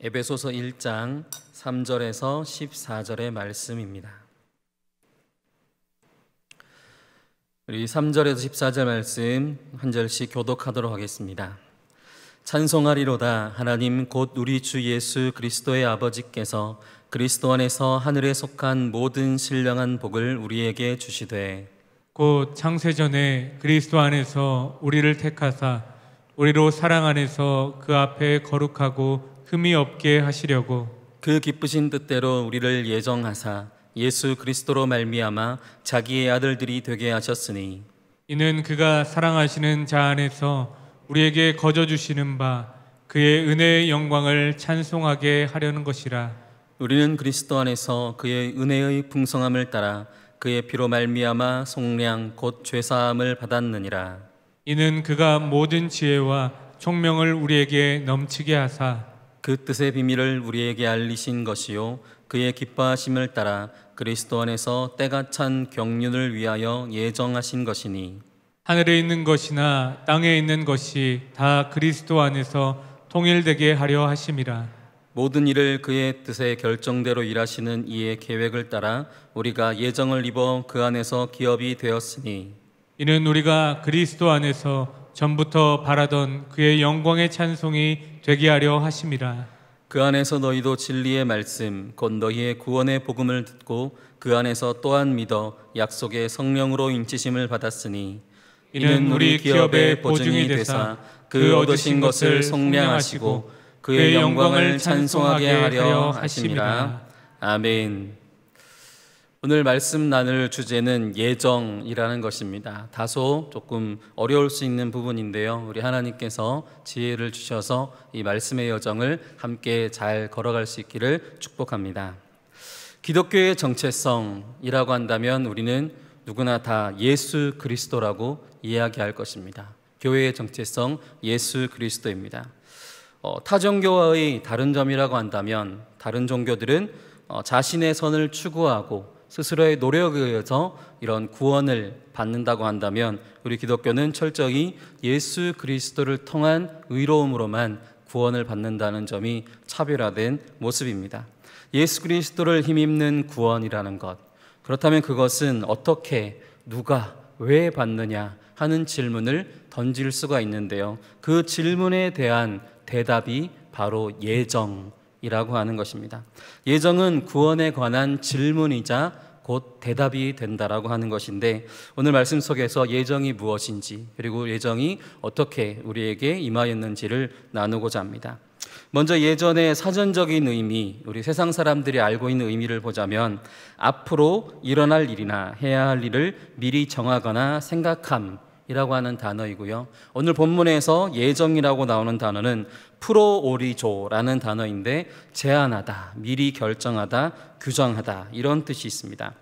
에베소서 1장 3절에서 14절의 말씀입니다. 우리 3절에서 14절 말씀 한 절씩 교독하도록 하겠습니다. 찬송하리로다. 하나님 곧 우리 주 예수 그리스도의 아버지께서 그리스도 안에서 하늘에 속한 모든 신령한 복을 우리에게 주시되 곧 창세전에 그리스도 안에서 우리를 택하사 우리로 사랑 안에서 그 앞에 거룩하고 흠이 없게 하시려고 그 기쁘신 뜻대로 우리를 예정하사 예수 그리스도로 말미암아 자기의 아들들이 되게 하셨으니 이는 그가 사랑하시는 자 안에서 우리에게 거저 주시는 바 그의 은혜의 영광을 찬송하게 하려는 것이라. 우리는 그리스도 안에서 그의 은혜의 풍성함을 따라 그의 피로 말미암아 속량 곧 죄사함을 받았느니라. 이는 그가 모든 지혜와 총명을 우리에게 넘치게 하사 그 뜻의 비밀을 우리에게 알리신 것이요 그의 기뻐하심을 따라 그리스도 안에서 때가 찬 경륜을 위하여 예정하신 것이니 하늘에 있는 것이나 땅에 있는 것이 다 그리스도 안에서 통일되게 하려 하심이라. 모든 일을 그의 뜻의 결정대로 일하시는 이의 계획을 따라 우리가 예정을 입어 그 안에서 기업이 되었으니 이는 우리가 그리스도 안에서 전부터 바라던 그의 영광의 찬송이 되게 하려 하심이라. 그 안에서 너희도 진리의 말씀 곧 너희의 구원의 복음을 듣고 그 안에서 또한 믿어 약속의 성령으로 인치심을 받았으니 이는 우리 기업의 보증이 되사 그 얻으신 것을 속량하시고 그의 영광을 찬송하게 하려 하심이라. 아멘. 오늘 말씀 나눌 주제는 예정이라는 것입니다. 다소 조금 어려울 수 있는 부분인데요. 우리 하나님께서 지혜를 주셔서 이 말씀의 여정을 함께 잘 걸어갈 수 있기를 축복합니다. 기독교의 정체성이라고 한다면 우리는 누구나 다 예수 그리스도라고 이야기할 것입니다. 교회의 정체성 예수 그리스도입니다. 타 종교와의 다른 점이라고 한다면 다른 종교들은 자신의 선을 추구하고 스스로의 노력에 의해서 이런 구원을 받는다고 한다면 우리 기독교는 철저히 예수 그리스도를 통한 의로움으로만 구원을 받는다는 점이 차별화된 모습입니다. 예수 그리스도를 힘입는 구원이라는 것, 그렇다면 그것은 어떻게, 누가, 왜 받느냐 하는 질문을 던질 수가 있는데요. 그 질문에 대한 대답이 바로 예정이라고 하는 것입니다. 예정은 구원에 관한 질문이자 곧 대답이 된다라고 하는 것인데 오늘 말씀 속에서 예정이 무엇인지 그리고 예정이 어떻게 우리에게 임하였는지를 나누고자 합니다. 먼저 예전의 사전적인 의미, 우리 세상 사람들이 알고 있는 의미를 보자면 앞으로 일어날 일이나 해야 할 일을 미리 정하거나 생각함이라고 하는 단어이고요. 오늘 본문에서 예정이라고 나오는 단어는 프로오리조라는 단어인데 제안하다, 미리 결정하다, 규정하다 이런 뜻이 있습니다.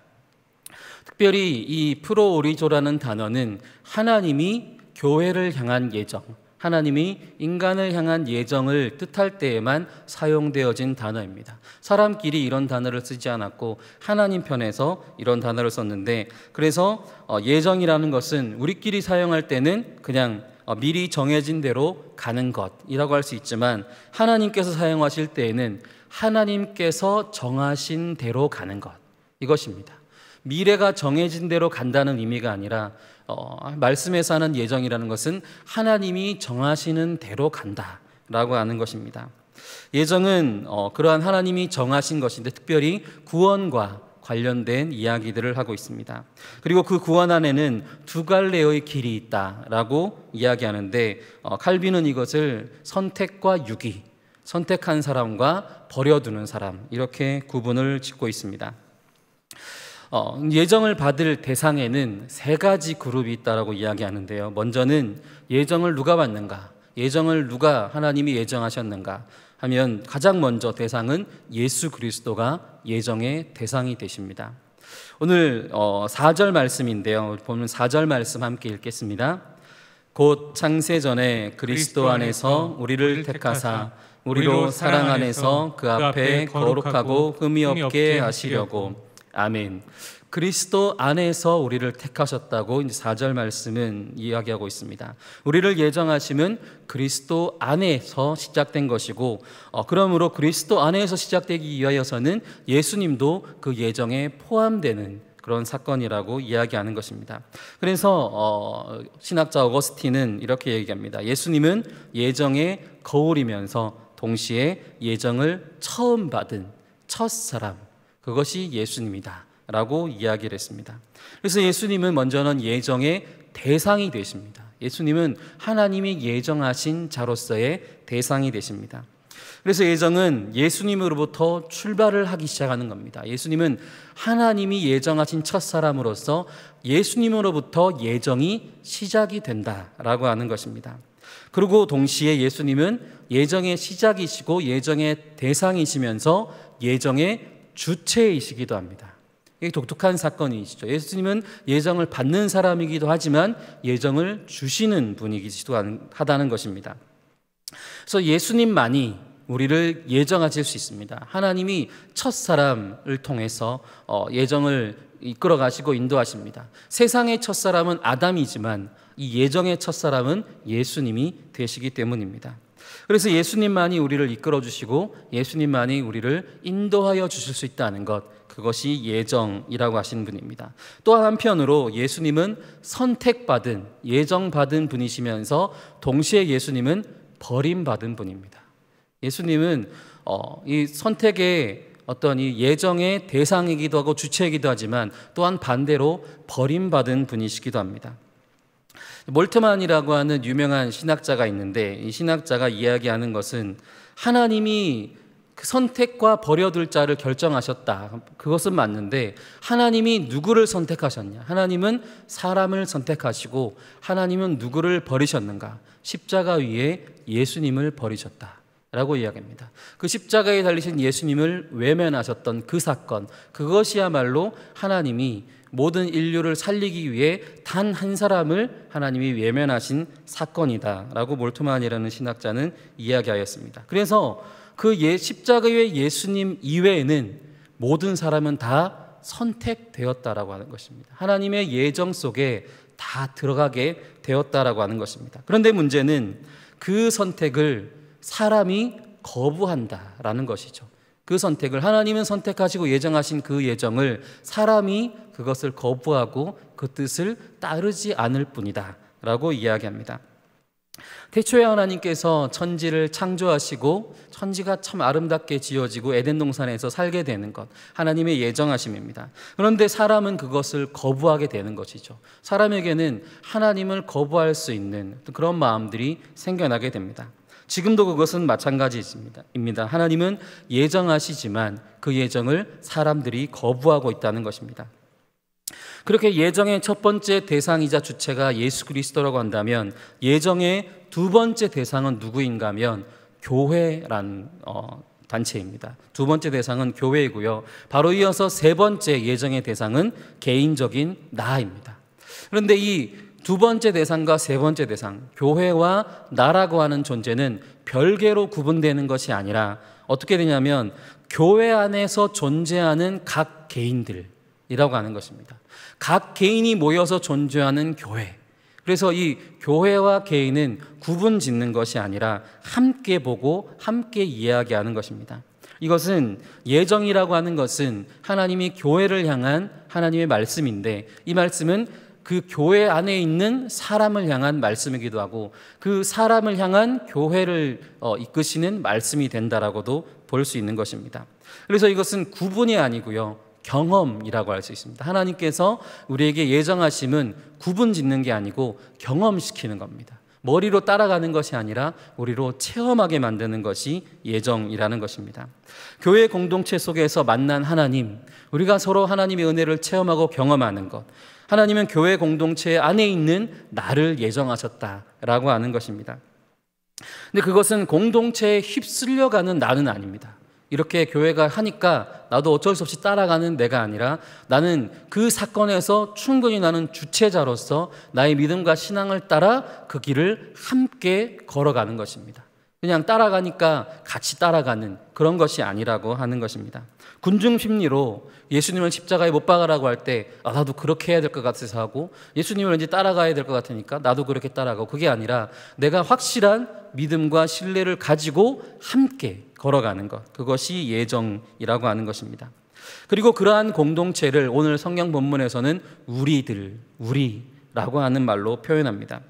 특별히 이 프로오리조라는 단어는 하나님이 교회를 향한 예정, 하나님이 인간을 향한 예정을 뜻할 때에만 사용되어진 단어입니다. 사람끼리 이런 단어를 쓰지 않았고 하나님 편에서 이런 단어를 썼는데 그래서 예정이라는 것은 우리끼리 사용할 때는 그냥 미리 정해진 대로 가는 것이라고 할 수 있지만 하나님께서 사용하실 때에는 하나님께서 정하신 대로 가는 것, 이것입니다. 미래가 정해진 대로 간다는 의미가 아니라 말씀에서 하는 예정이라는 것은 하나님이 정하시는 대로 간다라고 하는 것입니다. 예정은 그러한 하나님이 정하신 것인데 특별히 구원과 관련된 이야기들을 하고 있습니다. 그리고 그 구원 안에는 두 갈래의 길이 있다라고 이야기하는데 칼빈은 이것을 선택과 유기, 선택한 사람과 버려두는 사람 이렇게 구분을 짓고 있습니다. 예정을 받을 대상에는 세 가지 그룹이 있다라고 이야기하는데요. 먼저는 예정을 누가 받는가, 예정을 누가 하나님이 예정하셨는가 하면 가장 먼저 대상은 예수 그리스도가 예정의 대상이 되십니다. 오늘 4절 말씀인데요. 보면 4절 말씀 함께 읽겠습니다. 곧 창세전에 그리스도 안에서 우리를 택하사 우리로 사랑 안에서 그 앞에 거룩하고 흠이 없게 하시려고 아멘. 그리스도 안에서 우리를 택하셨다고 이제 4절 말씀은 이야기하고 있습니다. 우리를 예정하심은 그리스도 안에서 시작된 것이고, 그러므로 그리스도 안에서 시작되기 위하여서는 예수님도 그 예정에 포함되는 그런 사건이라고 이야기하는 것입니다. 그래서 신학자 어거스틴은 이렇게 얘기합니다. 예수님은 예정의 거울이면서 동시에 예정을 처음 받은 첫사람, 그것이 예수님이다 라고 이야기를 했습니다. 그래서 예수님은 먼저는 예정의 대상이 되십니다. 예수님은 하나님이 예정하신 자로서의 대상이 되십니다. 그래서 예정은 예수님으로부터 출발을 하기 시작하는 겁니다. 예수님은 하나님이 예정하신 첫사람으로서 예수님으로부터 예정이 시작이 된다라고 하는 것입니다. 그리고 동시에 예수님은 예정의 시작이시고 예정의 대상이시면서 예정의 주체이시기도 합니다. 이게 독특한 사건이시죠. 예수님은 예정을 받는 사람이기도 하지만 예정을 주시는 분이기도 하다는 것입니다. 그래서 예수님만이 우리를 예정하실 수 있습니다. 하나님이 첫사람을 통해서 예정을 이끌어 가시고 인도하십니다. 세상의 첫사람은 아담이지만 이 예정의 첫사람은 예수님이 되시기 때문입니다. 그래서 예수님만이 우리를 이끌어 주시고 예수님만이 우리를 인도하여 주실 수 있다는 것, 그것이 예정이라고 하신 분입니다. 또 한편으로 예수님은 선택받은, 예정받은 분이시면서 동시에 예수님은 버림받은 분입니다. 예수님은 이 선택의 어떤 이 예정의 대상이기도 하고 주체이기도 하지만 또한 반대로 버림받은 분이시기도 합니다. 몰트만이라고 하는 유명한 신학자가 있는데 이 신학자가 이야기하는 것은 하나님이 그 선택과 버려둘 자를 결정하셨다. 그것은 맞는데 하나님이 누구를 선택하셨냐? 하나님은 사람을 선택하시고 하나님은 누구를 버리셨는가? 십자가 위에 예수님을 버리셨다 라고 이야기합니다. 그 십자가에 달리신 예수님을 외면하셨던 그 사건, 그것이야말로 하나님이 모든 인류를 살리기 위해 단 한 사람을 하나님이 외면하신 사건이다 라고 몰트만이라는 신학자는 이야기하였습니다. 그래서 그 십자가 위의 예수님 이외에는 모든 사람은 다 선택되었다라고 하는 것입니다. 하나님의 예정 속에 다 들어가게 되었다라고 하는 것입니다. 그런데 문제는 그 선택을 사람이 거부한다라는 것이죠. 그 선택을 하나님은 선택하시고 예정하신 그 예정을 사람이 그것을 거부하고 그 뜻을 따르지 않을 뿐이다 라고 이야기합니다. 태초에 하나님께서 천지를 창조하시고 천지가 참 아름답게 지어지고 에덴 동산에서 살게 되는 것, 하나님의 예정하심입니다. 그런데 사람은 그것을 거부하게 되는 것이죠. 사람에게는 하나님을 거부할 수 있는 그런 마음들이 생겨나게 됩니다. 지금도 그것은 마찬가지입니다. 하나님은 예정하시지만 그 예정을 사람들이 거부하고 있다는 것입니다. 그렇게 예정의 첫 번째 대상이자 주체가 예수 그리스도라고 한다면 예정의 두 번째 대상은 누구인가 하면 교회란 단체입니다. 두 번째 대상은 교회이고요. 바로 이어서 세 번째 예정의 대상은 개인적인 나입니다. 그런데 이 두 번째 대상과 세 번째 대상, 교회와 나라고 하는 존재는 별개로 구분되는 것이 아니라 어떻게 되냐면 교회 안에서 존재하는 각 개인들이라고 하는 것입니다. 각 개인이 모여서 존재하는 교회. 그래서 이 교회와 개인은 구분 짓는 것이 아니라 함께 보고 함께 이야기하는 것입니다. 이것은 예정이라고 하는 것은 하나님이 교회를 향한 하나님의 말씀인데 이 말씀은 그 교회 안에 있는 사람을 향한 말씀이기도 하고 그 사람을 향한 교회를 이끄시는 말씀이 된다라고도 볼 수 있는 것입니다. 그래서 이것은 구분이 아니고요. 경험이라고 할 수 있습니다. 하나님께서 우리에게 예정하심은 구분 짓는 게 아니고 경험시키는 겁니다. 머리로 따라가는 것이 아니라 우리로 체험하게 만드는 것이 예정이라는 것입니다. 교회 공동체 속에서 만난 하나님, 우리가 서로 하나님의 은혜를 체험하고 경험하는 것, 하나님은 교회 공동체 안에 있는 나를 예정하셨다라고 하는 것입니다. 근데 그것은 공동체에 휩쓸려가는 나는 아닙니다. 이렇게 교회가 하니까 나도 어쩔 수 없이 따라가는 내가 아니라 나는 그 사건에서 충분히 나는 주체자로서 나의 믿음과 신앙을 따라 그 길을 함께 걸어가는 것입니다. 그냥 따라가니까 같이 따라가는 그런 것이 아니라고 하는 것입니다. 군중 심리로 예수님을 십자가에 못 박으라고 할 때 나도 그렇게 해야 될 것 같아서 하고, 예수님을 왠지 따라가야 될 것 같으니까 나도 그렇게 따라가고, 그게 아니라 내가 확실한 믿음과 신뢰를 가지고 함께 걸어가는 것, 그것이 예정이라고 하는 것입니다. 그리고 그러한 공동체를 오늘 성경 본문에서는 우리라고 하는 말로 표현합니다.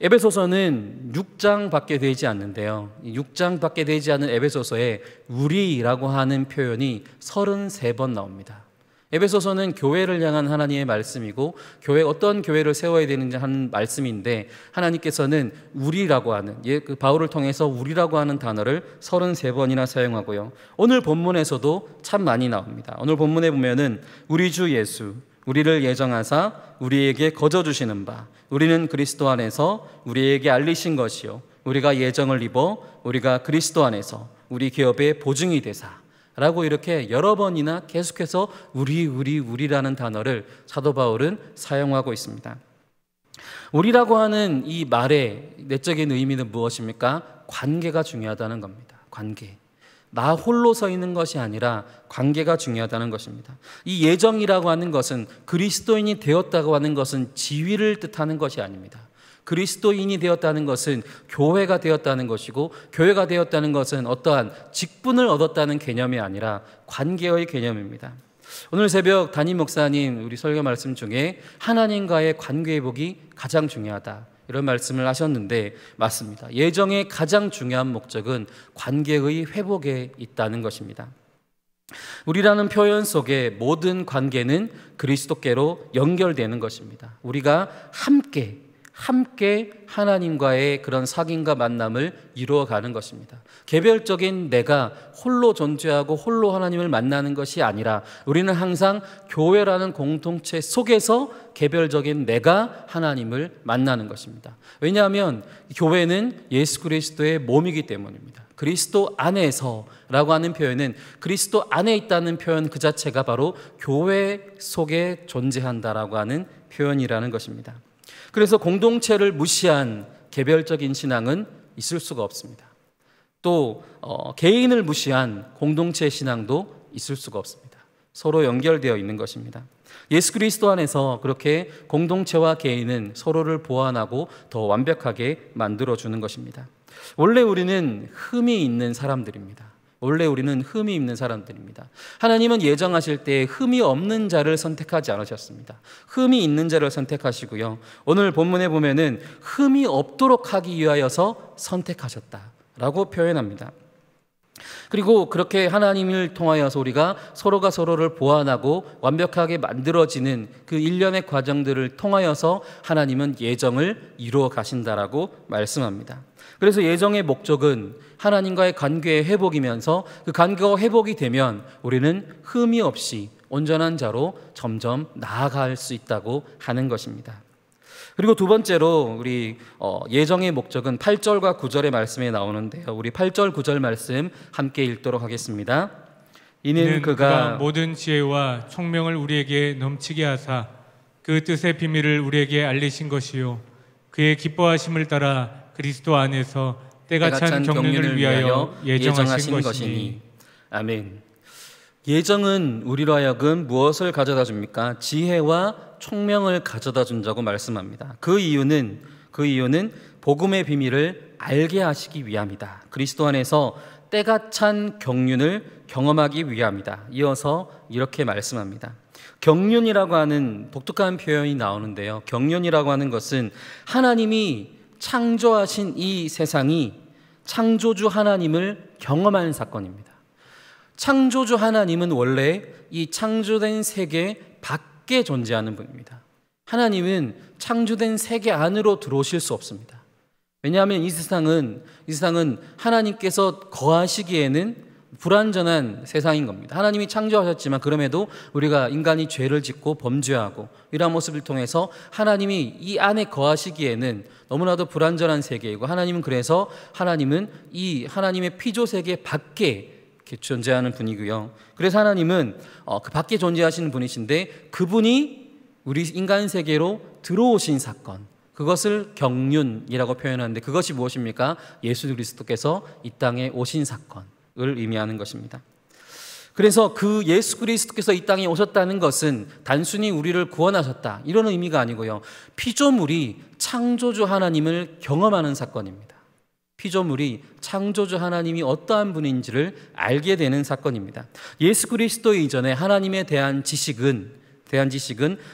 에베소서는 6장밖에 되지 않는데요, 6장밖에 되지 않은 에베소서에 우리라고 하는 표현이 33번 나옵니다. 에베소서는 교회를 향한 하나님의 말씀이고, 어떤 교회를 세워야 되는지 하는 말씀인데, 하나님께서는 우리라고 하는, 그 바울을 통해서 우리라고 하는 단어를 33번이나 사용하고요, 오늘 본문에서도 참 많이 나옵니다. 오늘 본문에 보면은 우리 주 예수, 우리를 예정하사 우리에게 거저주시는 바, 우리는 그리스도 안에서 우리에게 알리신 것이요, 우리가 예정을 입어 우리가 그리스도 안에서 우리 기업의 보증이 되사, 라고 이렇게 여러 번이나 계속해서 우리라는 단어를 사도 바울은 사용하고 있습니다. 우리라고 하는 이 말의 내적인 의미는 무엇입니까? 관계가 중요하다는 겁니다. 관계. 나 홀로 서 있는 것이 아니라 관계가 중요하다는 것입니다. 이 예정이라고 하는 것은, 그리스도인이 되었다고 하는 것은 지위를 뜻하는 것이 아닙니다. 그리스도인이 되었다는 것은 교회가 되었다는 것이고, 교회가 되었다는 것은 어떠한 직분을 얻었다는 개념이 아니라 관계의 개념입니다. 오늘 새벽 담임 목사님 우리 설교 말씀 중에 하나님과의 관계 회복이 가장 중요하다, 이런 말씀을 하셨는데 맞습니다. 예정의 가장 중요한 목적은 관계의 회복에 있다는 것입니다. 우리라는 표현 속에 모든 관계는 그리스도께로 연결되는 것입니다. 우리가 함께 하나님과의 그런 사귐과 만남을 이루어가는 것입니다. 개별적인 내가 홀로 존재하고 홀로 하나님을 만나는 것이 아니라, 우리는 항상 교회라는 공동체 속에서 개별적인 내가 하나님을 만나는 것입니다. 왜냐하면 교회는 예수 그리스도의 몸이기 때문입니다. 그리스도 안에서라고 하는 표현은 그리스도 안에 있다는 표현 그 자체가 바로 교회 속에 존재한다라고 하는 표현이라는 것입니다. 그래서 공동체를 무시한 개별적인 신앙은 있을 수가 없습니다. 또 개인을 무시한 공동체 신앙도 있을 수가 없습니다. 서로 연결되어 있는 것입니다. 예수 그리스도 안에서 그렇게 공동체와 개인은 서로를 보완하고 더 완벽하게 만들어주는 것입니다. 원래 우리는 흠이 있는 사람들입니다. 하나님은 예정하실 때 흠이 없는 자를 선택하지 않으셨습니다. 흠이 있는 자를 선택하시고요, 오늘 본문에 보면은 흠이 없도록 하기 위하여서 선택하셨다라고 표현합니다. 그리고 그렇게 하나님을 통하여서 우리가 서로가 서로를 보완하고 완벽하게 만들어지는 그 일련의 과정들을 통하여서 하나님은 예정을 이루어 가신다라고 말씀합니다. 그래서 예정의 목적은 하나님과의 관계의 회복이면서, 그 관계가 회복이 되면 우리는 흠이 없이 온전한 자로 점점 나아갈 수 있다고 하는 것입니다. 그리고 두 번째로 우리 예정의 목적은 8절과 9절의 말씀에 나오는데요, 우리 8절 9절 말씀 함께 읽도록 하겠습니다. 이는 그가 모든 지혜와 총명을 우리에게 넘치게 하사 그 뜻의 비밀을 우리에게 알리신 것이요, 그의 기뻐하심을 따라 그리스도 안에서 때가 찬 경륜을 위하여 예정하신 것이니. 아멘. 예정은 우리로 하여금 무엇을 가져다 줍니까? 지혜와 총명을 가져다 준다고 말씀합니다. 그 이유는 복음의 비밀을 알게 하시기 위함이다. 그리스도 안에서 때가 찬 경륜을 경험하기 위함이다. 이어서 이렇게 말씀합니다. 경륜이라고 하는 독특한 표현이 나오는데요, 경륜이라고 하는 것은 하나님이 창조하신 이 세상이 창조주 하나님을 경험하는 사건입니다. 창조주 하나님은 원래 이 창조된 세계 밖에 존재하는 분입니다. 하나님은 창조된 세계 안으로 들어오실 수 없습니다. 왜냐하면 이 세상은 하나님께서 거하시기에는 불완전한 세상인 겁니다. 하나님이 창조하셨지만 그럼에도 우리가 인간이 죄를 짓고 범죄하고 이러한 모습을 통해서 하나님이 이 안에 거하시기에는 너무나도 불완전한 세계이고, 그래서 하나님은 이 하나님의 피조 세계 밖에 존재하는 분이고요. 그래서 하나님은 그 밖에 존재하시는 분이신데, 그분이 우리 인간 세계로 들어오신 사건, 그것을 경륜이라고 표현하는데, 그것이 무엇입니까? 예수 그리스도께서 이 땅에 오신 사건을 의미하는 것입니다. 그래서 그 예수 그리스도께서 이 땅에 오셨다는 것은 단순히 우리를 구원하셨다 이런 의미가 아니고요, 피조물이 창조주 하나님을 경험하는 사건입니다. 피조물이 창조주 하나님이 어떠한 분인지를 알게 되는 사건입니다. 예수 그리스도 이전에 하나님에 대한 지식은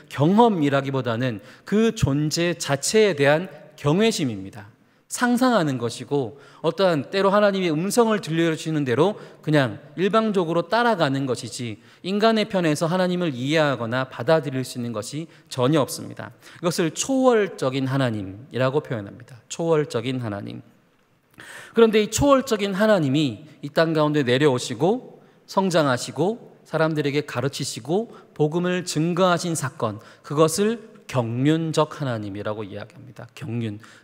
경험이라기보다는 그 존재 자체에 대한 경외심입니다. 상상하는 것이고, 어떠한 때로 하나님의 음성을 들려주시는 대로 그냥 일방적으로 따라가는 것이지, 인간의 편에서 하나님을 이해하거나 받아들일 수 있는 것이 전혀 없습니다. 이것을 초월적인 하나님이라고 표현합니다. 초월적인 하나님. 그런데 이 초월적인 하나님이 이 땅 가운데 내려오시고 성장하시고 사람들에게 가르치시고 복음을 증거하신 사건, 그것을 경륜적 하나님이라고 이야기합니다.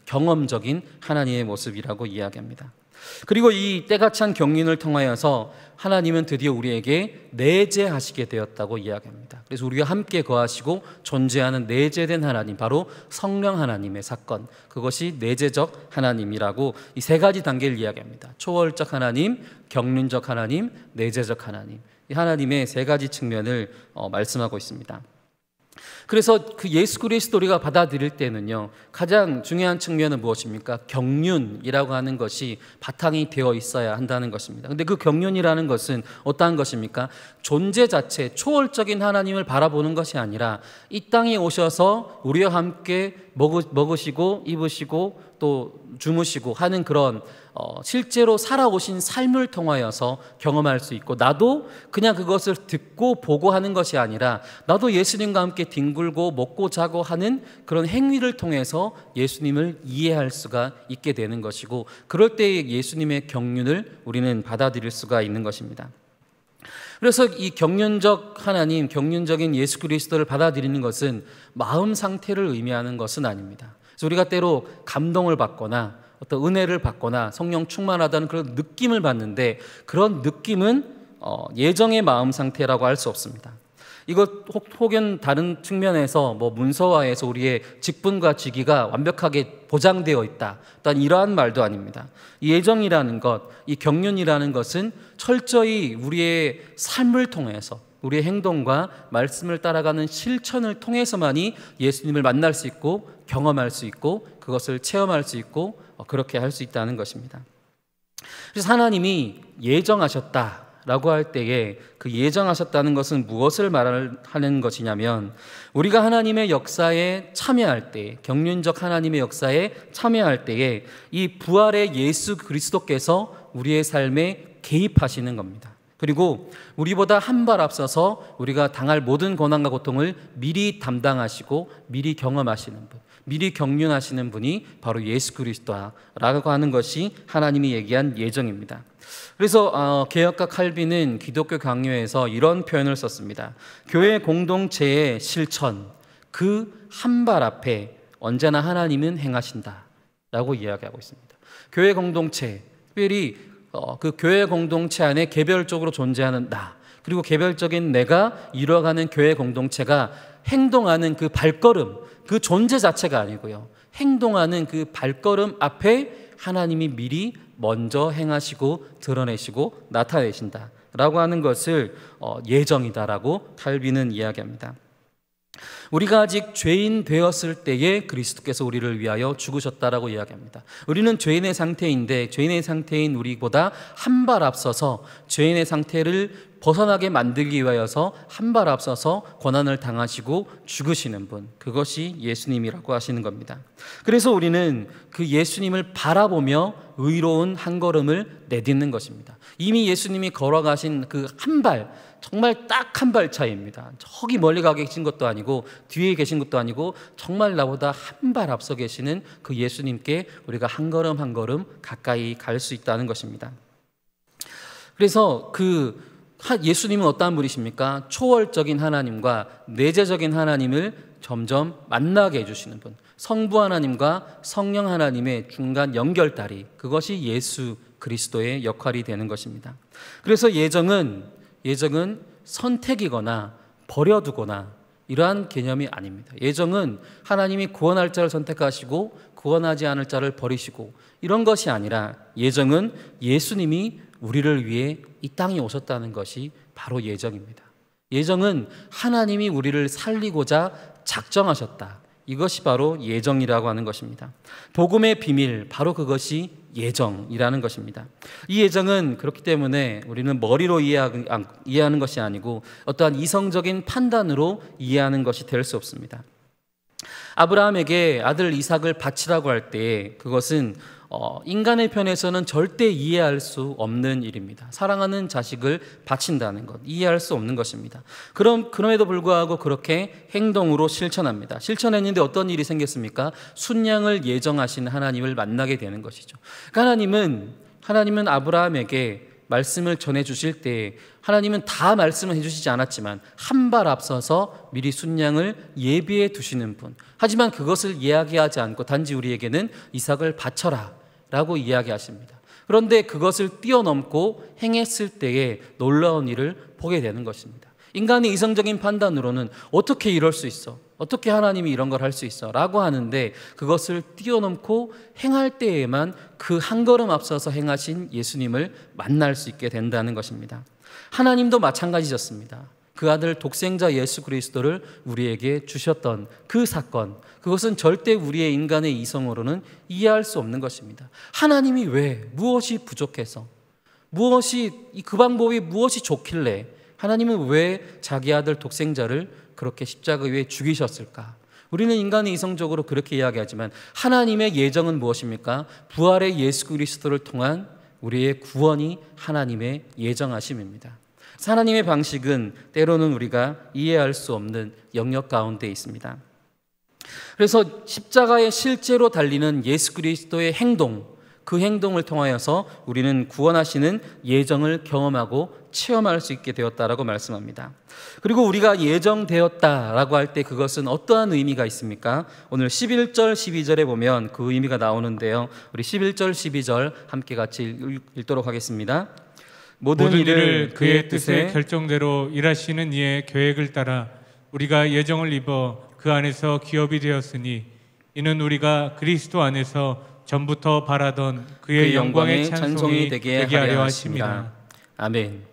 경험적인 하나님의 모습이라고 이야기합니다. 그리고 이 때가 찬 경륜을 통하여서 하나님은 드디어 우리에게 내재하시게 되었다고 이야기합니다. 그래서 우리와 함께 거하시고 존재하는 내재된 하나님, 바로 성령 하나님의 사건, 그것이 내재적 하나님이라고 이 세 가지 단계를 이야기합니다. 초월적 하나님, 경륜적 하나님, 내재적 하나님, 이 하나님의 세 가지 측면을 말씀하고 있습니다. 그래서 그 예수 그리스도 우리가 받아들일 때는요, 가장 중요한 측면은 무엇입니까? 경륜이라고 하는 것이 바탕이 되어 있어야 한다는 것입니다. 근데 그 경륜이라는 것은 어떠한 것입니까? 존재 자체, 초월적인 하나님을 바라보는 것이 아니라 이 땅에 오셔서 우리와 함께 먹으시고 입으시고 또 주무시고 하는 그런 실제로 살아오신 삶을 통하여서 경험할 수 있고, 나도 그냥 그것을 듣고 보고 하는 것이 아니라 나도 예수님과 함께 뒹굴고 먹고 자고 하는 그런 행위를 통해서 예수님을 이해할 수가 있게 되는 것이고, 그럴 때 예수님의 경륜을 우리는 받아들일 수가 있는 것입니다. 그래서 이 경륜적 하나님, 경륜적인 예수 그리스도를 받아들이는 것은 마음 상태를 의미하는 것은 아닙니다. 그래서 우리가 때로 감동을 받거나 어떤 은혜를 받거나 성령 충만하다는 그런 느낌을 받는데, 그런 느낌은 예정의 마음 상태라고 할 수 없습니다. 이것 혹은 다른 측면에서 문서화에서 우리의 직분과 직위가 완벽하게 보장되어 있다, 또한 이러한 말도 아닙니다. 이 예정이라는 것, 이 경륜이라는 것은 철저히 우리의 삶을 통해서, 우리의 행동과 말씀을 따라가는 실천을 통해서만이 예수님을 만날 수 있고 경험할 수 있고 그것을 체험할 수 있고 그렇게 할 수 있다는 것입니다. 그래서 하나님이 예정하셨다라고 할 때에 그 예정하셨다는 것은 무엇을 말하는 것이냐면, 우리가 하나님의 역사에 참여할 때, 경륜적 하나님의 역사에 참여할 때에 이 부활의 예수 그리스도께서 우리의 삶에 개입하시는 겁니다. 그리고 우리보다 한 발 앞서서 우리가 당할 모든 고난과 고통을 미리 담당하시고 미리 경험하시는 분, 미리 경륜하시는 분이 바로 예수 그리스도라고 하는 것이 하나님이 얘기한 예정입니다. 그래서 개혁가 칼빈은 기독교 강요에서 이런 표현을 썼습니다. 교회 공동체의 실천, 그 한 발 앞에 언제나 하나님은 행하신다라고 이야기하고 있습니다. 교회 공동체, 특별히 그 교회 공동체 안에 개별적으로 존재하는 나, 그리고 개별적인 내가 이루어가는 교회 공동체가 행동하는 그 발걸음, 그 존재 자체가 아니고요, 행동하는 그 발걸음 앞에 하나님이 미리 먼저 행하시고 드러내시고 나타내신다라고 하는 것을 예정이다라고 칼빈은 이야기합니다. 우리가 아직 죄인 되었을 때에 그리스도께서 우리를 위하여 죽으셨다라고 이야기합니다. 우리는 죄인의 상태인데, 죄인의 상태인 우리보다 한 발 앞서서 죄인의 상태를 벗어나게 만들기 위하여서 한 발 앞서서 고난을 당하시고 죽으시는 분, 그것이 예수님이라고 하시는 겁니다. 그래서 우리는 그 예수님을 바라보며 의로운 한 걸음을 내딛는 것입니다. 이미 예수님이 걸어가신 그 한 발, 정말 딱 한 발 차이입니다. 저기 멀리 가 계신 것도 아니고 뒤에 계신 것도 아니고 정말 나보다 한 발 앞서 계시는 그 예수님께 우리가 한 걸음 한 걸음 가까이 갈 수 있다는 것입니다. 그래서 그 예수님은 어떠한 분이십니까? 초월적인 하나님과 내재적인 하나님을 점점 만나게 해주시는 분, 성부 하나님과 성령 하나님의 중간 연결다리, 그것이 예수 그리스도의 역할이 되는 것입니다. 그래서 예정은 선택이거나 버려두거나 이러한 개념이 아닙니다. 예정은 하나님이 구원할 자를 선택하시고 구원하지 않을 자를 버리시고 이런 것이 아니라 예정은 예수님이 우리를 위해 이 땅에 오셨다는 것이 바로 예정입니다. 예정은 하나님이 우리를 살리고자 작정하셨다. 이것이 바로 예정이라고 하는 것입니다. 복음의 비밀, 바로 그것이 예정이라는 것입니다. 이 예정은 그렇기 때문에 우리는 머리로 이해하는 것이 아니고 어떠한 이성적인 판단으로 이해하는 것이 될 수 없습니다. 아브라함에게 아들 이삭을 바치라고 할 때 그것은 인간의 편에서는 절대 이해할 수 없는 일입니다. 사랑하는 자식을 바친다는 것, 이해할 수 없는 것입니다. 그럼에도 불구하고 그렇게 행동으로 실천합니다. 실천했는데 어떤 일이 생겼습니까? 순양을 예정하신 하나님을 만나게 되는 것이죠. 그러니까 하나님은 아브라함에게 말씀을 전해주실 때 하나님은 다 말씀을 해주시지 않았지만 한 발 앞서서 미리 순양을 예비해 두시는 분. 하지만 그것을 이야기하지 않고 단지 우리에게는 이삭을 바쳐라 라고 이야기하십니다. 그런데 그것을 뛰어넘고 행했을 때에 놀라운 일을 보게 되는 것입니다. 인간의 이성적인 판단으로는 어떻게 이럴 수 있어? 어떻게 하나님이 이런 걸 할 수 있어? 라고 하는데 그것을 뛰어넘고 행할 때에만 그 한 걸음 앞서서 행하신 예수님을 만날 수 있게 된다는 것입니다. 하나님도 마찬가지였습니다. 그 아들 독생자 예수 그리스도를 우리에게 주셨던 그 사건, 그것은 절대 우리의 인간의 이성으로는 이해할 수 없는 것입니다. 하나님이 왜, 무엇이 부족해서, 그 방법이 무엇이 좋길래 하나님은 왜 자기 아들 독생자를 그렇게 십자가 위에 죽이셨을까? 우리는 인간의 이성적으로 그렇게 이야기하지만 하나님의 예정은 무엇입니까? 부활의 예수 그리스도를 통한 우리의 구원이 하나님의 예정하심입니다. 하나님의 방식은 때로는 우리가 이해할 수 없는 영역 가운데 있습니다. 그래서 십자가에 실제로 달리는 예수 그리스도의 행동, 그 행동을 통하여서 우리는 구원하시는 예정을 경험하고 체험할 수 있게 되었다라고 말씀합니다. 그리고 우리가 예정되었다라고 할 때 그것은 어떠한 의미가 있습니까? 오늘 11절, 12절에 보면 그 의미가 나오는데요. 우리 11절, 12절 함께 같이 읽도록 하겠습니다. 모든 일을 그의 뜻의 결정대로 일하시는 이의 계획을 따라 우리가 예정을 입어 그 안에서 기업이 되었으니 이는 우리가 그리스도 안에서 전부터 바라던 그의 영광의 찬송이 되게 하려 하심이라. 아멘.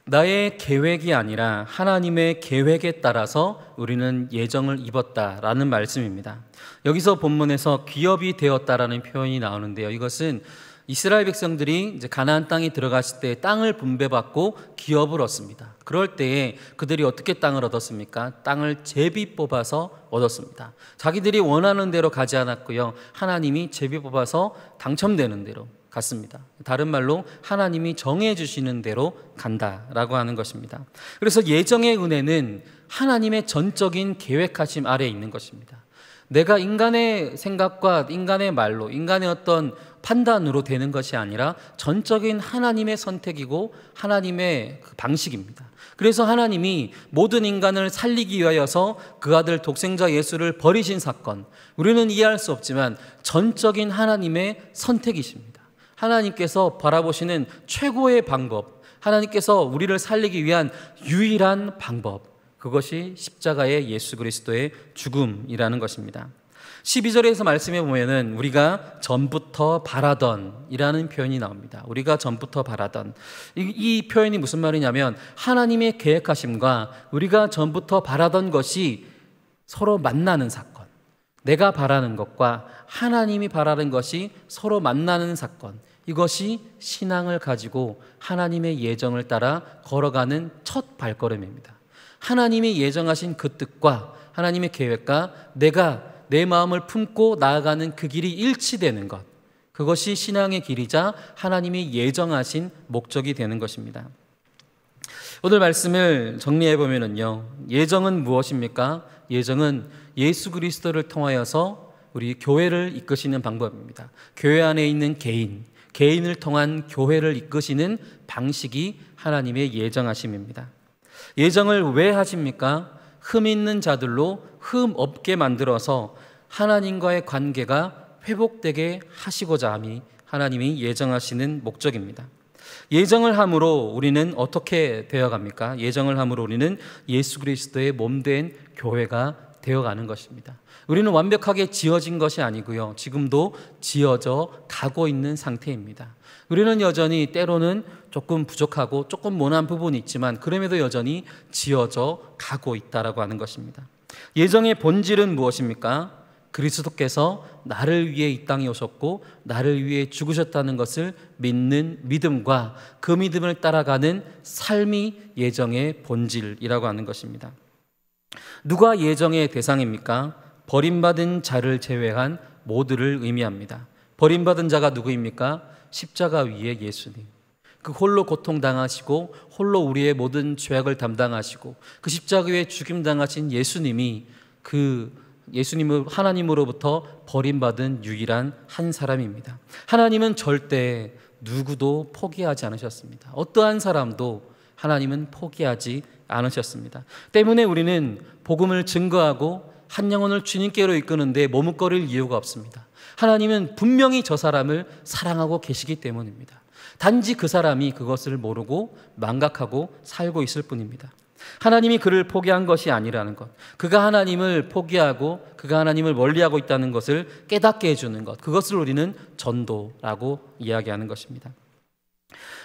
나의 계획이 아니라 하나님의 계획에 따라서 우리는 예정을 입었다라는 말씀입니다. 여기서 본문에서 기업이 되었다라는 표현이 나오는데요. 이것은 이스라엘 백성들이 이제 가나안 땅에 들어갔을 때 땅을 분배받고 기업을 얻습니다. 그럴 때에 그들이 어떻게 땅을 얻었습니까? 땅을 제비 뽑아서 얻었습니다. 자기들이 원하는 대로 가지 않았고요. 하나님이 제비 뽑아서 당첨되는 대로 갔습니다. 다른 말로 하나님이 정해 주시는 대로 간다라고 하는 것입니다. 그래서 예정의 은혜는 하나님의 전적인 계획하심 아래에 있는 것입니다. 내가 인간의 생각과 인간의 말로, 인간의 어떤 판단으로 되는 것이 아니라 전적인 하나님의 선택이고 하나님의 그 방식입니다. 그래서 하나님이 모든 인간을 살리기 위하여서 그 아들 독생자 예수를 버리신 사건, 우리는 이해할 수 없지만 전적인 하나님의 선택이십니다. 하나님께서 바라보시는 최고의 방법, 하나님께서 우리를 살리기 위한 유일한 방법, 그것이 십자가의 예수 그리스도의 죽음이라는 것입니다. 12절에서 말씀해 보면은 우리가 전부터 바라던 이라는 표현이 나옵니다. 우리가 전부터 바라던, 이 표현이 무슨 말이냐면 하나님의 계획하심과 우리가 전부터 바라던 것이 서로 만나는 사건, 내가 바라는 것과 하나님이 바라는 것이 서로 만나는 사건, 이것이 신앙을 가지고 하나님의 예정을 따라 걸어가는 첫 발걸음입니다. 하나님이 예정하신 그 뜻과 하나님의 계획과 내가 내 마음을 품고 나아가는 그 길이 일치되는 것, 그것이 신앙의 길이자 하나님이 예정하신 목적이 되는 것입니다. 오늘 말씀을 정리해 보면은요, 예정은 무엇입니까? 예정은 예수 그리스도를 통하여서 우리 교회를 이끄시는 방법입니다. 교회 안에 있는 개인을 통한 교회를 이끄시는 방식이 하나님의 예정하심입니다. 예정을 왜 하십니까? 흠 있는 자들로 흠 없게 만들어서 하나님과의 관계가 회복되게 하시고자 함이 하나님이 예정하시는 목적입니다. 예정을 함으로 우리는 어떻게 되어갑니까? 예정을 함으로 우리는 예수 그리스도의 몸된 교회가 되어가는 것입니다. 우리는 완벽하게 지어진 것이 아니고요, 지금도 지어져 가고 있는 상태입니다. 우리는 여전히 때로는 조금 부족하고 조금 모난 부분이 있지만 그럼에도 여전히 지어져 가고 있다라고 하는 것입니다. 예정의 본질은 무엇입니까? 그리스도께서 나를 위해 이 땅에 오셨고 나를 위해 죽으셨다는 것을 믿는 믿음과 그 믿음을 따라가는 삶이 예정의 본질이라고 하는 것입니다. 누가 예정의 대상입니까? 버림받은 자를 제외한 모두를 의미합니다. 버림받은 자가 누구입니까? 십자가 위에 예수님. 그 홀로 고통당하시고 홀로 우리의 모든 죄악을 담당하시고 그 십자가 위에 죽임당하신 예수님이 예수님을 하나님으로부터 버림받은 유일한 한 사람입니다. 하나님은 절대 누구도 포기하지 않으셨습니다. 어떠한 사람도 하나님은 포기하지 않으셨습니다. 때문에 우리는 복음을 증거하고 한 영혼을 주님께로 이끄는데 머뭇거릴 이유가 없습니다. 하나님은 분명히 저 사람을 사랑하고 계시기 때문입니다. 단지 그 사람이 그것을 모르고 망각하고 살고 있을 뿐입니다. 하나님이 그를 포기한 것이 아니라는 것, 그가 하나님을 포기하고 그가 하나님을 멀리하고 있다는 것을 깨닫게 해주는 것, 그것을 우리는 전도라고 이야기하는 것입니다.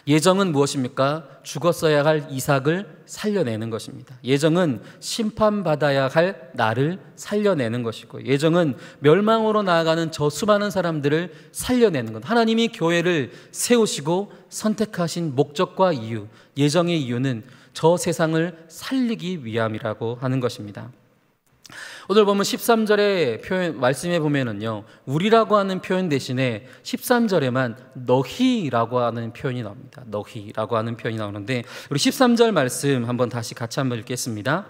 예정은 무엇입니까? 죽었어야 할 이삭을 살려내는 것입니다. 예정은 심판받아야 할 나를 살려내는 것이고, 예정은 멸망으로 나아가는 저 수많은 사람들을 살려내는 것. 하나님이 교회를 세우시고 선택하신 목적과 이유, 예정의 이유는 저 세상을 살리기 위함이라고 하는 것입니다. 오늘 보면 13절의 표현, 말씀에 보면은요, 우리라고 하는 표현 대신에 13절에만 너희라고 하는 표현이 나옵니다. 너희라고 하는 표현이 나오는데, 우리 13절 말씀 한번 다시 같이 한번 읽겠습니다.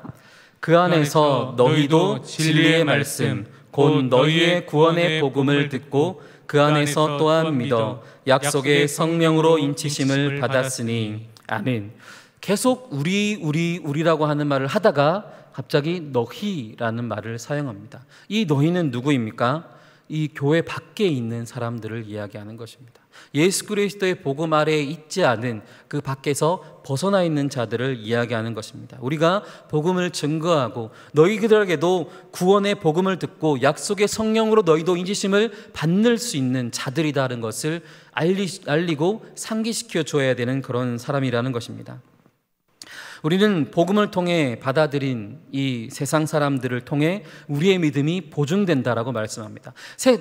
그 안에서 너희도 진리의 말씀, 곧 너희의 구원의 복음을 듣고 그 안에서 또한 믿어 약속의 성령으로 인치심을 받았으니. 아멘. 계속 우리라고 하는 말을 하다가 갑자기 너희라는 말을 사용합니다. 이 너희는 누구입니까? 이 교회 밖에 있는 사람들을 이야기하는 것입니다. 예수 그리스도의 복음 아래에 있지 않은 그 밖에서 벗어나 있는 자들을 이야기하는 것입니다. 우리가 복음을 증거하고 너희들에게도 구원의 복음을 듣고 약속의 성령으로 너희도 인지심을 받을 수 있는 자들이다는 것을 알리고 상기시켜 줘야 되는 그런 사람이라는 것입니다. 우리는 복음을 통해 받아들인 이 세상 사람들을 통해 우리의 믿음이 보증된다라고 말씀합니다.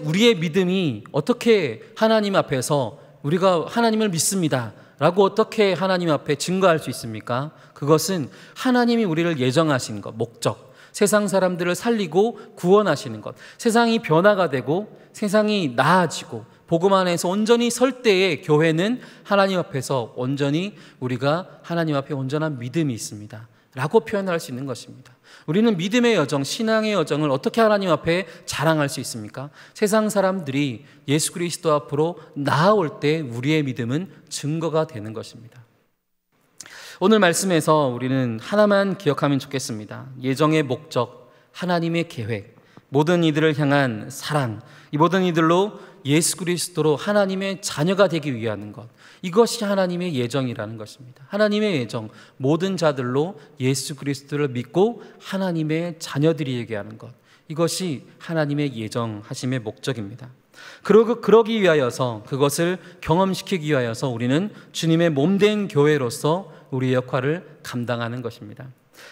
우리의 믿음이 어떻게 하나님 앞에서 우리가 하나님을 믿습니다 라고 어떻게 하나님 앞에 증거할 수 있습니까? 그것은 하나님이 우리를 예정하신 것, 목적, 세상 사람들을 살리고 구원하시는 것, 세상이 변화가 되고 세상이 나아지고 복음 안에서 온전히 설 때에 교회는 하나님 앞에서 온전히 우리가 하나님 앞에 온전한 믿음이 있습니다 라고 표현할 수 있는 것입니다. 우리는 믿음의 여정, 신앙의 여정을 어떻게 하나님 앞에 자랑할 수 있습니까? 세상 사람들이 예수 그리스도 앞으로 나아올 때 우리의 믿음은 증거가 되는 것입니다. 오늘 말씀에서 우리는 하나만 기억하면 좋겠습니다. 예정의 목적, 하나님의 계획, 모든 이들을 향한 사랑, 이 모든 이들로 예수 그리스도로 하나님의 자녀가 되기 위한 것, 이것이 하나님의 예정이라는 것입니다. 하나님의 예정, 모든 자들로 예수 그리스도를 믿고 하나님의 자녀들이 되게 하는 것, 이것이 하나님의 예정하심의 목적입니다. 그러기 위하여서, 그것을 경험시키기 위하여서 우리는 주님의 몸된 교회로서 우리의 역할을 감당하는 것입니다.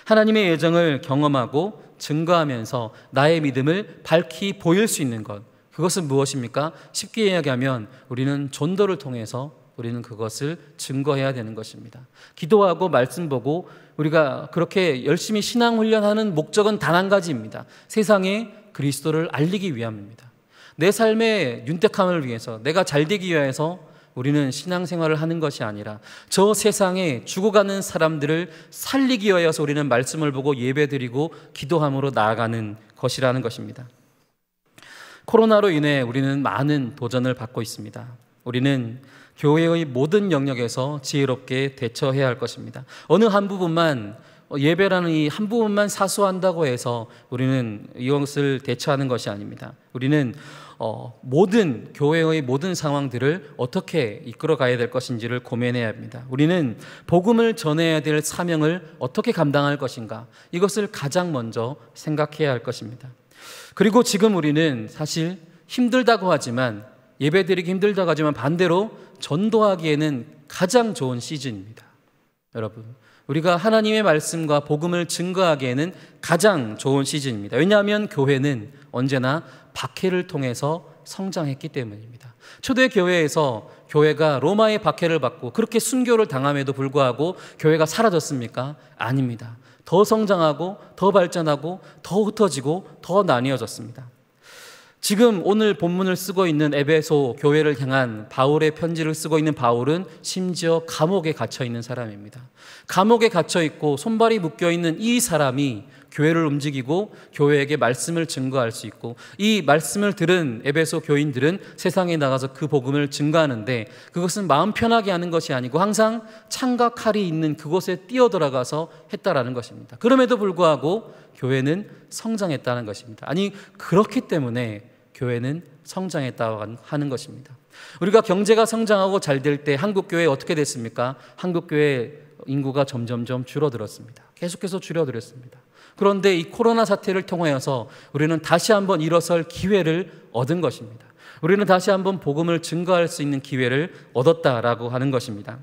하나님의 예정을 경험하고 증거하면서 나의 믿음을 밝히 보일 수 있는 것, 그것은 무엇입니까? 쉽게 이야기하면 우리는 전도를 통해서 우리는 그것을 증거해야 되는 것입니다. 기도하고 말씀 보고 우리가 그렇게 열심히 신앙 훈련하는 목적은 단 한 가지입니다. 세상에 그리스도를 알리기 위함입니다. 내 삶의 윤택함을 위해서, 내가 잘 되기 위해서 우리는 신앙생활을 하는 것이 아니라 저 세상에 죽어가는 사람들을 살리기 위해서 우리는 말씀을 보고 예배드리고 기도함으로 나아가는 것이라는 것입니다. 코로나로 인해 우리는 많은 도전을 받고 있습니다. 우리는 교회의 모든 영역에서 지혜롭게 대처해야 할 것입니다. 어느 한 부분만, 예배라는 이 한 부분만 사수한다고 해서 우리는 이것을 대처하는 것이 아닙니다. 우리는 모든 교회의 모든 상황들을 어떻게 이끌어 가야 될 것인지를 고민해야 합니다. 우리는 복음을 전해야 될 사명을 어떻게 감당할 것인가, 이것을 가장 먼저 생각해야 할 것입니다. 그리고 지금 우리는 사실 힘들다고 하지만, 예배드리기 힘들다고 하지만 반대로 전도하기에는 가장 좋은 시즌입니다. 여러분, 우리가 하나님의 말씀과 복음을 증거하기에는 가장 좋은 시즌입니다. 왜냐하면 교회는 언제나 박해를 통해서 성장했기 때문입니다. 초대교회에서 교회가 로마의 박해를 받고 그렇게 순교를 당함에도 불구하고 교회가 사라졌습니까? 아닙니다. 더 성장하고 더 발전하고 더 흩어지고 더 나뉘어졌습니다. 지금 오늘 본문을 쓰고 있는 에베소 교회를 향한 바울의 편지를 쓰고 있는 바울은 심지어 감옥에 갇혀 있는 사람입니다. 감옥에 갇혀 있고 손발이 묶여 있는 이 사람이 교회를 움직이고 교회에게 말씀을 증거할 수 있고, 이 말씀을 들은 에베소 교인들은 세상에 나가서 그 복음을 증거하는데, 그것은 마음 편하게 하는 것이 아니고 항상 창과 칼이 있는 그곳에 뛰어들어가서 했다라는 것입니다. 그럼에도 불구하고 교회는 성장했다는 것입니다. 아니, 그렇기 때문에 교회는 성장했다고 하는 것입니다. 우리가 경제가 성장하고 잘 될 때 한국교회 어떻게 됐습니까? 한국교회 인구가 점점점 줄어들었습니다. 계속해서 줄어들었습니다. 그런데 이 코로나 사태를 통하여서 우리는 다시 한번 일어설 기회를 얻은 것입니다. 우리는 다시 한번 복음을 증거할 수 있는 기회를 얻었다라고 하는 것입니다.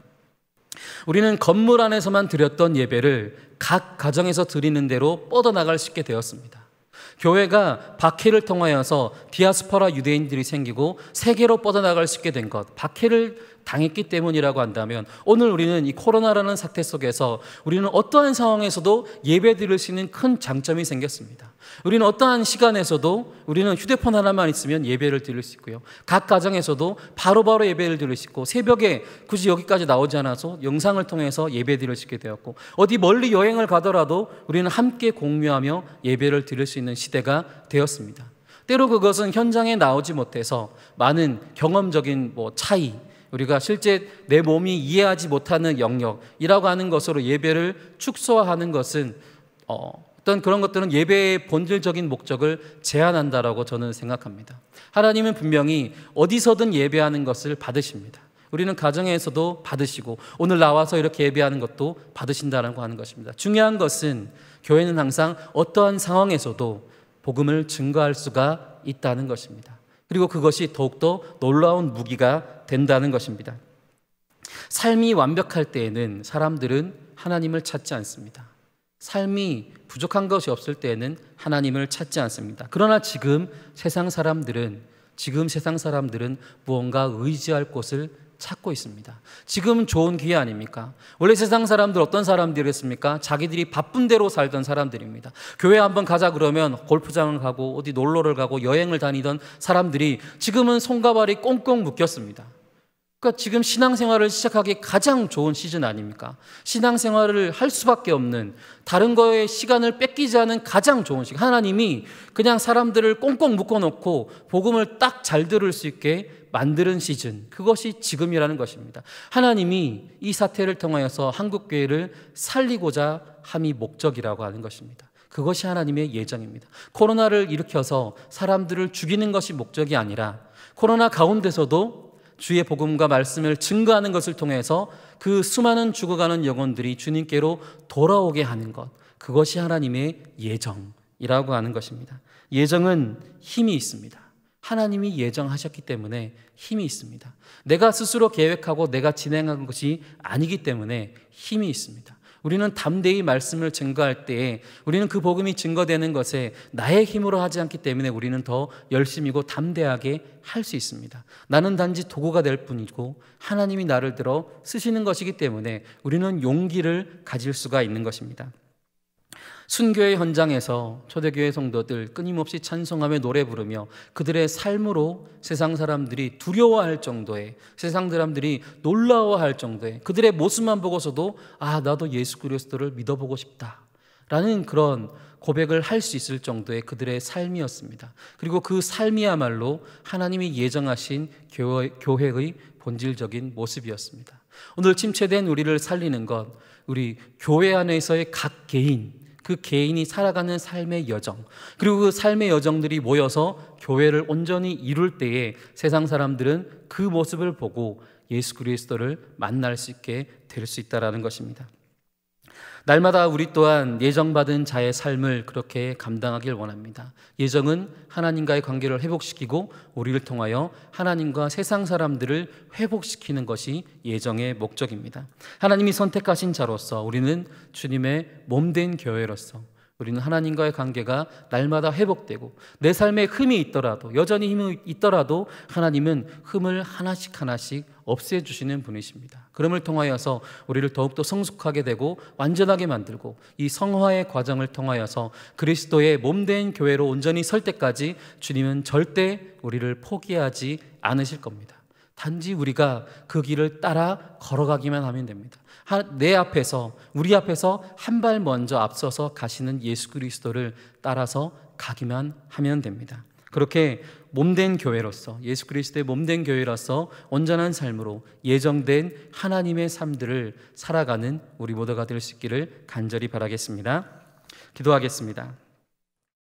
우리는 건물 안에서만 드렸던 예배를 각 가정에서 드리는 대로 뻗어나갈 수 있게 되었습니다. 교회가 박해를 통하여서 디아스포라 유대인들이 생기고 세계로 뻗어나갈 수 있게 된 것, 박해를 당했기 때문이라고 한다면, 오늘 우리는 이 코로나라는 사태 속에서 우리는 어떠한 상황에서도 예배 드릴 수 있는 큰 장점이 생겼습니다. 우리는 어떠한 시간에서도 우리는 휴대폰 하나만 있으면 예배를 드릴 수 있고요, 각 가정에서도 바로바로 예배를 드릴 수 있고, 새벽에 굳이 여기까지 나오지 않아서 영상을 통해서 예배 드릴 수 있게 되었고, 어디 멀리 여행을 가더라도 우리는 함께 공유하며 예배를 드릴 수 있는 시대가 되었습니다. 때로 그것은 현장에 나오지 못해서 많은 경험적인 차이, 우리가 실제 내 몸이 이해하지 못하는 영역이라고 하는 것으로 예배를 축소화하는 것은 어떤 그런 것들은 예배의 본질적인 목적을 제한한다라고 저는 생각합니다. 하나님은 분명히 어디서든 예배하는 것을 받으십니다. 우리는 가정에서도 받으시고 오늘 나와서 이렇게 예배하는 것도 받으신다라고 하는 것입니다. 중요한 것은 교회는 항상 어떠한 상황에서도 복음을 증거할 수가 있다는 것입니다. 그리고 그것이 더욱더 놀라운 무기가 된다는 것입니다. 삶이 완벽할 때에는 사람들은 하나님을 찾지 않습니다. 삶이 부족한 것이 없을 때에는 하나님을 찾지 않습니다. 그러나 지금 세상 사람들은 무언가 의지할 곳을 찾고 있습니다. 지금 좋은 기회 아닙니까? 원래 세상 사람들 어떤 사람들이었습니까? 자기들이 바쁜 대로 살던 사람들입니다. 교회 한번 가자 그러면 골프장을 가고 어디 놀러를 가고 여행을 다니던 사람들이 지금은 손과 발이 꽁꽁 묶였습니다. 그러니까 지금 신앙생활을 시작하기 가장 좋은 시즌 아닙니까? 신앙생활을 할 수밖에 없는, 다른 거에 시간을 뺏기지 않은 가장 좋은 시간. 하나님이 그냥 사람들을 꽁꽁 묶어놓고 복음을 딱 잘 들을 수 있게 만드는 시즌, 그것이 지금이라는 것입니다. 하나님이 이 사태를 통하여서 한국교회를 살리고자 함이 목적이라고 하는 것입니다. 그것이 하나님의 예정입니다. 코로나를 일으켜서 사람들을 죽이는 것이 목적이 아니라, 코로나 가운데서도 주의 복음과 말씀을 증거하는 것을 통해서 그 수많은 죽어가는 영혼들이 주님께로 돌아오게 하는 것, 그것이 하나님의 예정이라고 하는 것입니다. 예정은 힘이 있습니다. 하나님이 예정하셨기 때문에 힘이 있습니다. 내가 스스로 계획하고 내가 진행하는 것이 아니기 때문에 힘이 있습니다. 우리는 담대히 말씀을 증거할 때에 우리는 그 복음이 증거되는 것에 나의 힘으로 하지 않기 때문에 우리는 더 열심히고 담대하게 할 수 있습니다. 나는 단지 도구가 될 뿐이고 하나님이 나를 들어 쓰시는 것이기 때문에 우리는 용기를 가질 수가 있는 것입니다. 순교의 현장에서 초대교회 성도들 끊임없이 찬송하며 노래 부르며 그들의 삶으로 세상 사람들이 두려워할 정도의, 세상 사람들이 놀라워할 정도의, 그들의 모습만 보고서도 나도 예수 그리스도를 믿어보고 싶다 라는 그런 고백을 할 수 있을 정도의 그들의 삶이었습니다. 그리고 그 삶이야말로 하나님이 예정하신 교회의 본질적인 모습이었습니다. 오늘 침체된 우리를 살리는 것, 우리 교회 안에서의 각 개인, 그 개인이 살아가는 삶의 여정, 그리고 그 삶의 여정들이 모여서 교회를 온전히 이룰 때에 세상 사람들은 그 모습을 보고 예수 그리스도를 만날 수 있게 될 수 있다는 것입니다. 날마다 우리 또한 예정받은 자의 삶을 그렇게 감당하길 원합니다. 예정은 하나님과의 관계를 회복시키고 우리를 통하여 하나님과 세상 사람들을 회복시키는 것이 예정의 목적입니다. 하나님이 선택하신 자로서 우리는 주님의 몸된 교회로서 우리는 하나님과의 관계가 날마다 회복되고 내 삶에 흠이 있더라도, 여전히 힘이 있더라도 하나님은 흠을 하나씩 없애주시는 분이십니다. 그럼을 통하여서 우리를 더욱더 성숙하게 되고 완전하게 만들고 이 성화의 과정을 통하여서 그리스도의 몸된 교회로 온전히 설 때까지 주님은 절대 우리를 포기하지 않으실 겁니다. 단지 우리가 그 길을 따라 걸어가기만 하면 됩니다. 내 앞에서, 우리 앞에서 한 발 먼저 앞서서 가시는 예수 그리스도를 따라서 가기만 하면 됩니다. 그렇게 몸된 교회로서, 예수 그리스도의 몸된 교회로서 온전한 삶으로 예정된 하나님의 삶들을 살아가는 우리 모두가 될 수 있기를 간절히 바라겠습니다. 기도하겠습니다.